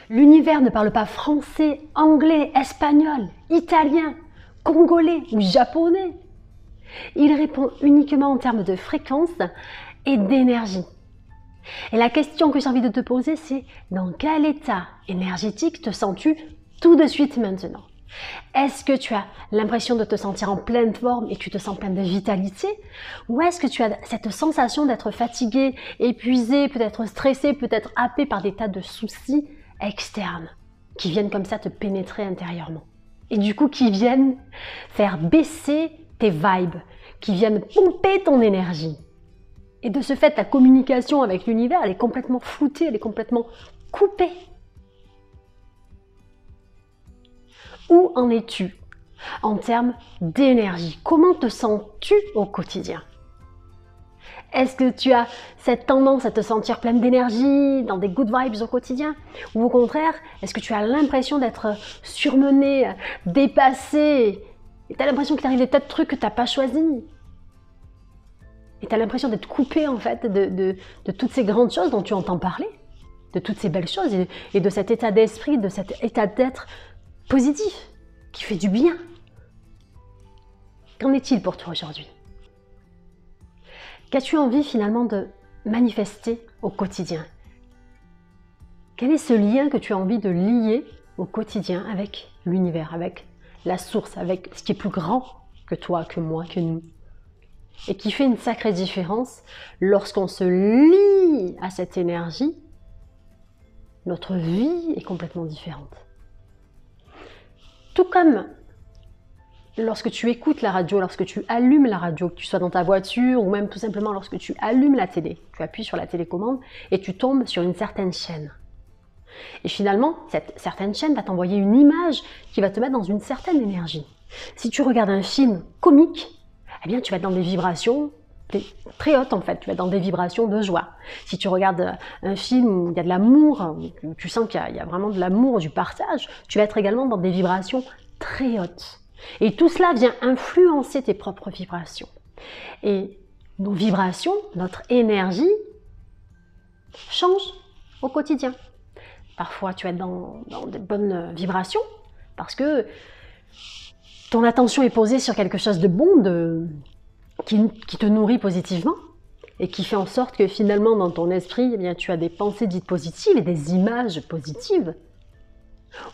L'univers ne parle pas français, anglais, espagnol, italien, congolais ou japonais. Il répond uniquement en termes de fréquence et d'énergie. Et la question que j'ai envie de te poser, c'est dans quel état énergétique te sens-tu tout de suite maintenant? Est-ce que tu as l'impression de te sentir en pleine forme et tu te sens plein de vitalité? Ou est-ce que tu as cette sensation d'être fatigué, épuisé, peut-être stressé, peut-être happé par des tas de soucis externes qui viennent comme ça te pénétrer intérieurement? Et du coup, qui viennent faire baisser tes vibes, qui viennent pomper ton énergie. Et de ce fait, ta communication avec l'univers, elle est complètement floutée, elle est complètement coupée. Où en es-tu en termes d'énergie? Comment te sens-tu au quotidien? Est-ce que tu as cette tendance à te sentir pleine d'énergie, dans des good vibes au quotidien? Ou au contraire, est-ce que tu as l'impression d'être surmené, dépassé? Et tu as l'impression qu'il t'arrive des tas de trucs que tu n'as pas choisis? Et tu as l'impression d'être coupé en fait de toutes ces grandes choses dont tu entends parler, de toutes ces belles choses et de cet état d'esprit, de cet état d'être positif, qui fait du bien. Qu'en est-il pour toi aujourd'hui? Qu'as-tu envie finalement de manifester au quotidien? Quel est ce lien que tu as envie de lier au quotidien avec l'univers, avec la source, avec ce qui est plus grand que toi, que moi, que nous? Et qui fait une sacrée différence lorsqu'on se lie à cette énergie, notre vie est complètement différente. Tout comme lorsque tu écoutes la radio, lorsque tu allumes la radio, que tu sois dans ta voiture ou même tout simplement lorsque tu allumes la télé, tu appuies sur la télécommande et tu tombes sur une certaine chaîne. Et finalement, cette certaine chaîne va t'envoyer une image qui va te mettre dans une certaine énergie. Si tu regardes un film comique, eh bien tu vas être dans des vibrations très hautes en fait, tu vas être dans des vibrations de joie. Si tu regardes un film où il y a de l'amour, où tu sens qu'il y a vraiment de l'amour, du partage, tu vas être également dans des vibrations très hautes. Et tout cela vient influencer tes propres vibrations. Et nos vibrations, notre énergie, change au quotidien. Parfois tu vas être dans des bonnes vibrations parce que ton attention est posée sur quelque chose de bon, qui te nourrit positivement et qui fait en sorte que finalement dans ton esprit, eh bien, tu as des pensées dites positives et des images positives.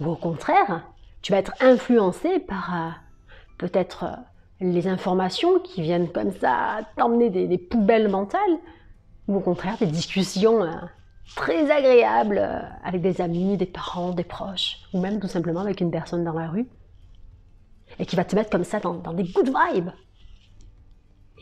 Ou au contraire, tu vas être influencé par peut-être les informations qui viennent comme ça t'emmener des poubelles mentales, ou au contraire des discussions très agréables avec des amis, des parents, des proches, ou même tout simplement avec une personne dans la rue, et qui va te mettre comme ça dans des good vibes.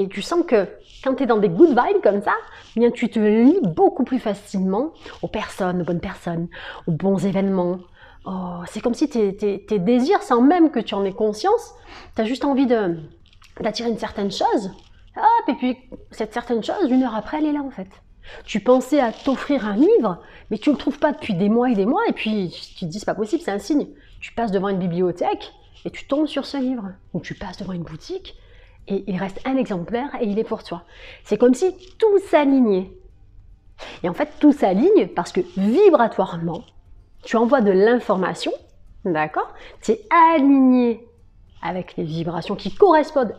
Et tu sens que quand tu es dans des good vibes comme ça, eh bien tu te lies beaucoup plus facilement aux personnes, aux bonnes personnes, aux bons événements. Oh, c'est comme si tes désirs, sans même que tu en aies conscience, tu as juste envie d'attirer une certaine chose. Hop, et puis cette certaine chose, une heure après, elle est là en fait. Tu pensais à t'offrir un livre, mais tu ne le trouves pas depuis des mois, et puis tu te dis c'est pas possible, c'est un signe. Tu passes devant une bibliothèque et tu tombes sur ce livre. Ou tu passes devant une boutique et il reste un exemplaire et il est pour toi. C'est comme si tout s'alignait. Et en fait, tout s'aligne parce que vibratoirement, tu envoies de l'information, d'accord? Tu es aligné avec les vibrations qui correspondent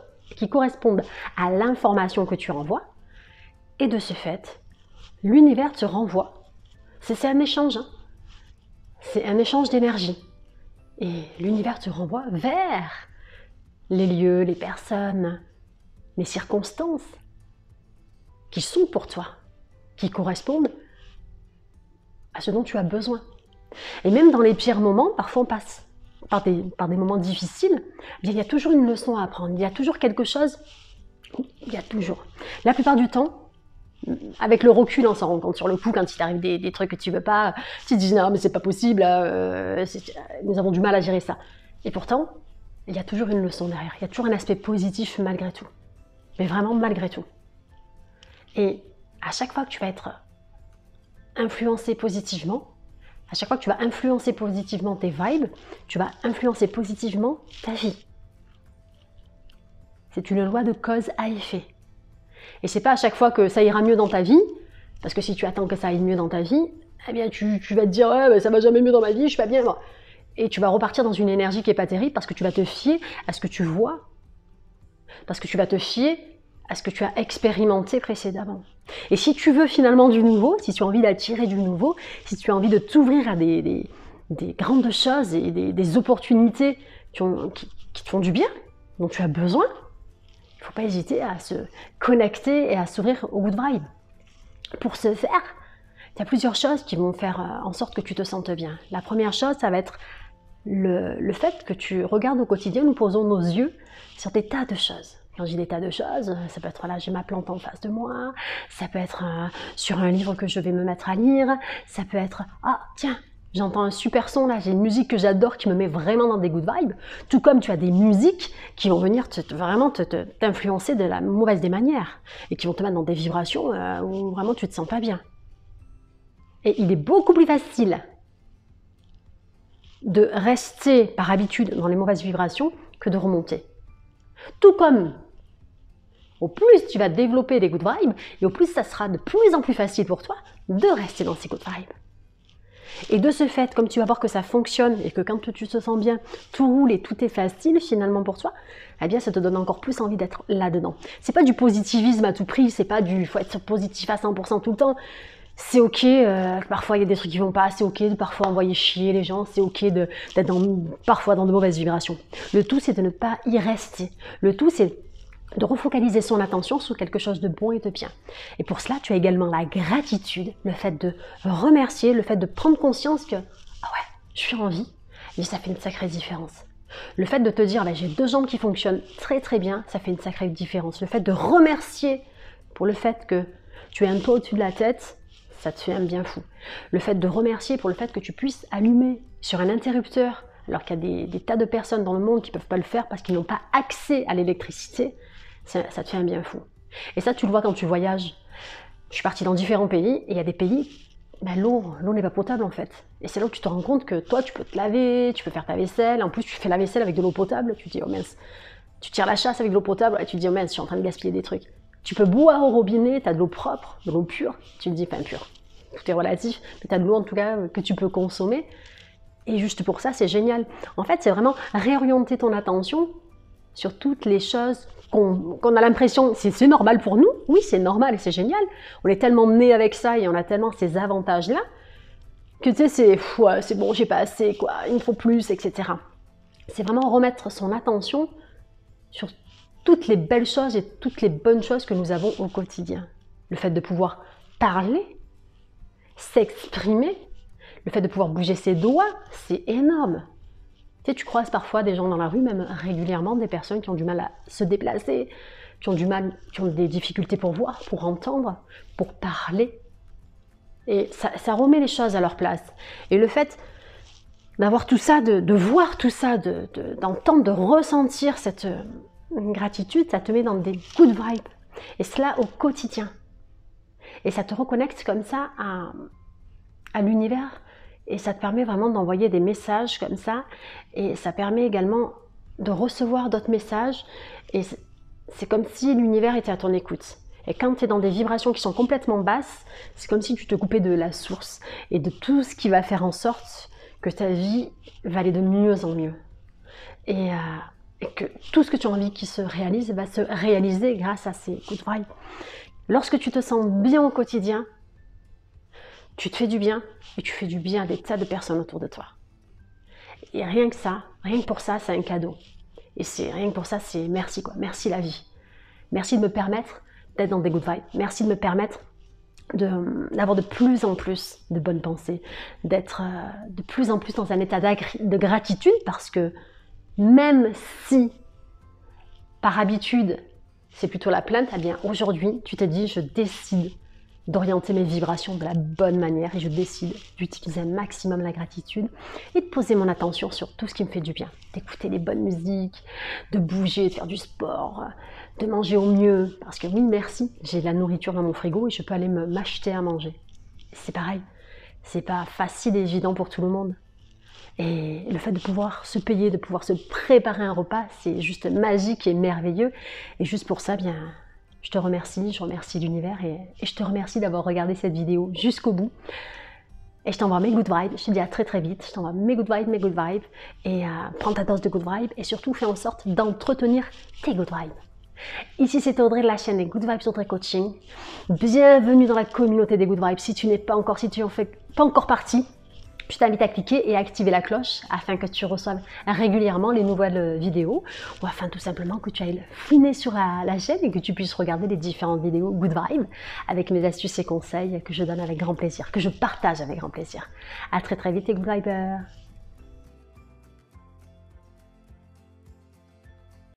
à l'information que tu envoies. Et de ce fait, l'univers te renvoie. C'est un échange. Hein? C'est un échange d'énergie. Et l'univers te renvoie vers les lieux, les personnes, les circonstances qui sont pour toi, qui correspondent à ce dont tu as besoin. Et même dans les pires moments, parfois on passe par des moments difficiles, il y a toujours une leçon à apprendre, il y a toujours quelque chose, la plupart du temps, avec le recul, on s'en rend compte sur le coup, quand il t'arrive des trucs que tu veux pas, tu te dis non mais c'est pas possible, nous avons du mal à gérer ça. Et pourtant, il y a toujours une leçon derrière, il y a toujours un aspect positif malgré tout. Mais vraiment malgré tout. Et à chaque fois que tu vas être influencé positivement, à chaque fois que tu vas influencer positivement tes vibes, tu vas influencer positivement ta vie. C'est une loi de cause à effet. Et c'est pas à chaque fois que ça ira mieux dans ta vie, parce que si tu attends que ça aille mieux dans ta vie, eh bien tu vas te dire ouais, bah, ça va jamais mieux dans ma vie, je suis pas bien. Bon. Et tu vas repartir dans une énergie qui est pas terrible parce que tu vas te fier à ce que tu vois, parce que tu vas te fier à ce que tu as expérimenté précédemment. Et si tu veux finalement du nouveau, si tu as envie d'attirer du nouveau, si tu as envie de t'ouvrir à des grandes choses et des opportunités qui te font du bien, dont tu as besoin, il ne faut pas hésiter à se connecter et à s'ouvrir au good vibe. Pour ce faire, il y a plusieurs choses qui vont faire en sorte que tu te sentes bien. La première chose, ça va être le fait que tu regardes au quotidien, nous posons nos yeux sur des tas de choses. Quand je dis des tas de choses, ça peut être là, j'ai ma plante en face de moi, ça peut être sur un livre que je vais me mettre à lire, ça peut être, ah tiens, j'entends un super son là, j'ai une musique que j'adore qui me met vraiment dans des good vibes, tout comme tu as des musiques qui vont venir vraiment t'influencer de la mauvaise des manières et qui vont te mettre dans des vibrations où vraiment tu te sens pas bien. Et il est beaucoup plus facile de rester par habitude dans les mauvaises vibrations que de remonter. Tout comme au plus tu vas développer des good vibes, et au plus ça sera de plus en plus facile pour toi de rester dans ces good vibes. Et de ce fait, comme tu vas voir que ça fonctionne et que quand tu te sens bien, tout roule et tout est facile finalement pour toi, eh bien ça te donne encore plus envie d'être là-dedans. C'est pas du positivisme à tout prix, c'est pas du faut être positif à 100% tout le temps. C'est ok, parfois il y a des trucs qui vont pas, c'est ok de parfois envoyer chier les gens, c'est ok d'être parfois dans de mauvaises vibrations. Le tout c'est de ne pas y rester. Le tout c'est de refocaliser son attention sur quelque chose de bon et de bien. Et pour cela, tu as également la gratitude, le fait de remercier, le fait de prendre conscience que, ah ouais, je suis en vie, et ça fait une sacrée différence. Le fait de te dire, bah, j'ai 2 jambes qui fonctionnent très très bien, ça fait une sacrée différence. Le fait de remercier pour le fait que tu aies un toit au-dessus de la tête, ça te fait un bien fou. Le fait de remercier pour le fait que tu puisses allumer sur un interrupteur, alors qu'il y a des tas de personnes dans le monde qui ne peuvent pas le faire parce qu'ils n'ont pas accès à l'électricité, ça te fait un bien fou. Et ça, tu le vois quand tu voyages. Je suis partie dans différents pays, et il y a des pays, ben l'eau n'est pas potable en fait. Et c'est là où tu te rends compte que toi, tu peux te laver, tu peux faire ta vaisselle, en plus tu fais la vaisselle avec de l'eau potable, tu te dis, oh mince, tu tires la chasse avec de l'eau potable, et tu te dis, oh mince, je suis en train de gaspiller des trucs. Tu peux boire au robinet, tu as de l'eau propre, de l'eau pure, tu te dis, enfin pure, tout est relatif, mais tu as de l'eau en tout cas que tu peux consommer. Et juste pour ça, c'est génial. En fait, c'est vraiment réorienter ton attention sur toutes les choses qu'on a l'impression, c'est normal pour nous. Oui, c'est normal, c'est génial. On est tellement né avec ça et on a tellement ces avantages-là que tu sais, c'est bon, j'ai pas assez, quoi, il me faut plus, etc. C'est vraiment remettre son attention sur toutes les belles choses et toutes les bonnes choses que nous avons au quotidien. Le fait de pouvoir parler, s'exprimer, le fait de pouvoir bouger ses doigts, c'est énorme. Tu sais, tu croises parfois des gens dans la rue, même régulièrement, des personnes qui ont du mal à se déplacer, qui ont des difficultés pour voir, pour entendre, pour parler. Et ça remet les choses à leur place. Et le fait d'avoir tout ça, de voir tout ça, d'entendre, de ressentir cette gratitude, ça te met dans des good vibes. Et cela au quotidien. Et ça te reconnecte comme ça à l'univers. Et ça te permet vraiment d'envoyer des messages comme ça. Et ça permet également de recevoir d'autres messages. Et c'est comme si l'univers était à ton écoute. Et quand tu es dans des vibrations qui sont complètement basses, c'est comme si tu te coupais de la source et de tout ce qui va faire en sorte que ta vie va aller de mieux en mieux. Et que tout ce que tu as envie qui se réalise va se réaliser grâce à ces good vibes. Lorsque tu te sens bien au quotidien, tu te fais du bien et tu fais du bien à des tas de personnes autour de toi. Et rien que ça, rien que pour ça, c'est un cadeau. Et rien que pour ça, c'est merci quoi. Merci la vie. Merci de me permettre d'être dans des good vibes. Merci de me permettre d'avoir de plus en plus de bonnes pensées, d'être de plus en plus dans un état de gratitude parce que même si par habitude c'est plutôt la plainte, eh bien aujourd'hui tu te dis je décide d'orienter mes vibrations de la bonne manière et je décide d'utiliser un maximum la gratitude et de poser mon attention sur tout ce qui me fait du bien, d'écouter les bonnes musiques, de bouger, de faire du sport, de manger au mieux, parce que oui merci, j'ai de la nourriture dans mon frigo et je peux aller m'acheter à manger. C'est pareil, c'est pas facile et évident pour tout le monde. Et le fait de pouvoir se payer, de pouvoir se préparer un repas, c'est juste magique et merveilleux. Et juste pour ça, bien, je te remercie, je remercie l'univers et je te remercie d'avoir regardé cette vidéo jusqu'au bout. Et je t'envoie mes good vibes. Je te dis à très très vite. Je t'envoie mes good vibes, mes good vibes. Et prends ta dose de good vibes. Et surtout, fais en sorte d'entretenir tes good vibes. Ici, c'était Audrey de la chaîne Les Good Vibes Audrey Coaching. Bienvenue dans la communauté des Good Vibes. Si tu en fais pas encore partie, je t'invite à cliquer et à activer la cloche afin que tu reçoives régulièrement les nouvelles vidéos ou afin tout simplement que tu ailles fouiner sur la chaîne et que tu puisses regarder les différentes vidéos Good Vibes avec mes astuces et conseils que je donne avec grand plaisir, que je partage avec grand plaisir. À très très vite les Good Vibers.